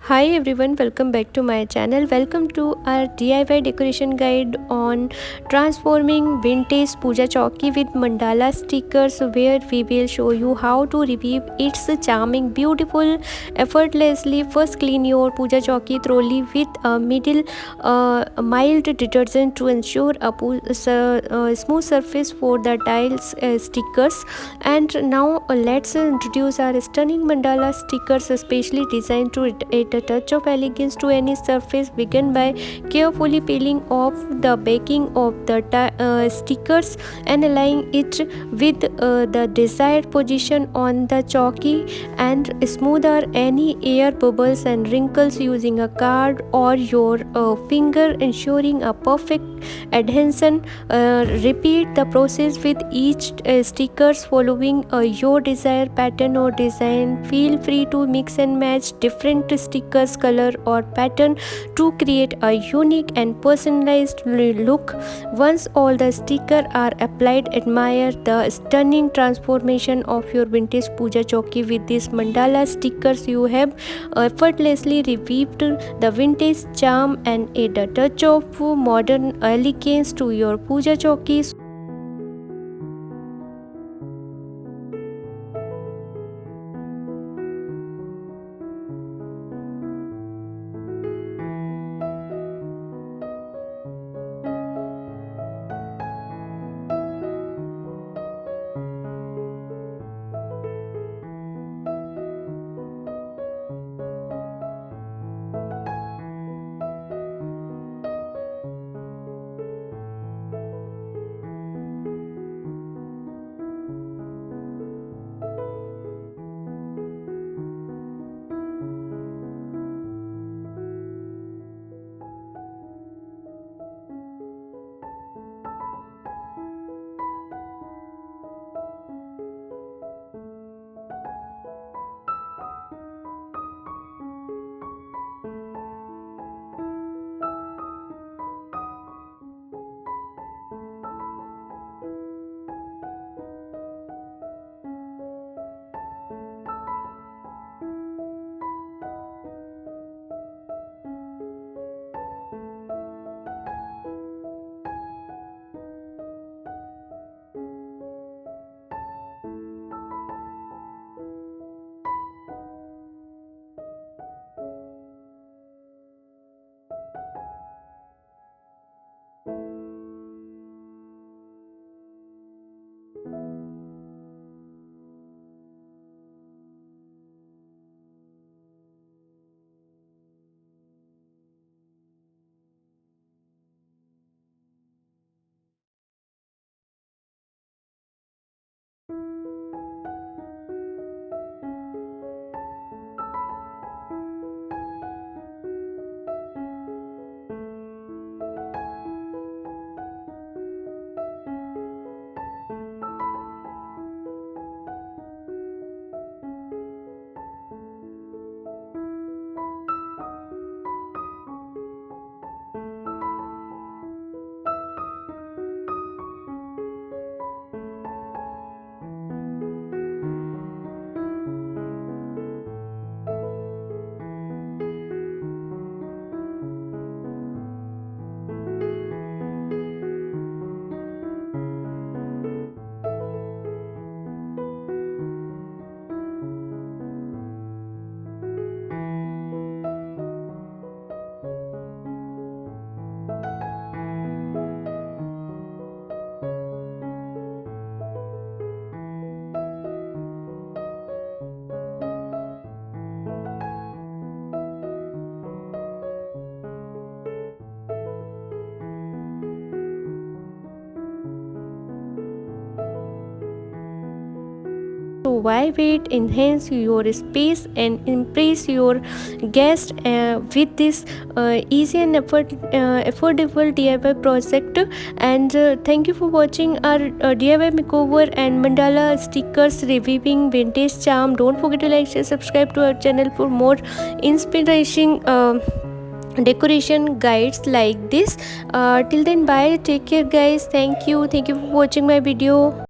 Hi everyone, welcome back to my channel. Welcome to our DIY decoration guide on transforming vintage Puja Chauki with Mandala stickers, where we will show you how to revive its charming, beautiful, effortlessly. First, clean your Puja Chauki thoroughly with a mild detergent to ensure a smooth surface for the tiles stickers. And now let's introduce our stunning Mandala stickers, especially designed to add a touch of elegance to any surface. Begin by carefully peeling off the backing of the stickers and aligning it with the desired position on the chalky, and smoother any air bubbles and wrinkles using a card or your finger, ensuring a perfect adhesion. Repeat the process with each stickers following your desired pattern or design. Feel free to mix and match different stickers, color or pattern to create a unique and personalized look. Once all the stickers are applied, admire the stunning transformation of your vintage Puja Chauki. With these mandala stickers, you have effortlessly revived the vintage charm and add a touch of modern elegance to your Puja Chauki. So why wait? Enhance your space and impress your guest with this easy and affordable DIY project. And thank you for watching our DIY makeover and mandala stickers reviving vintage charm. Don't forget to like, share, subscribe to our channel for more inspiration decoration guides like this. Till then, bye, take care guys. Thank you for watching my video.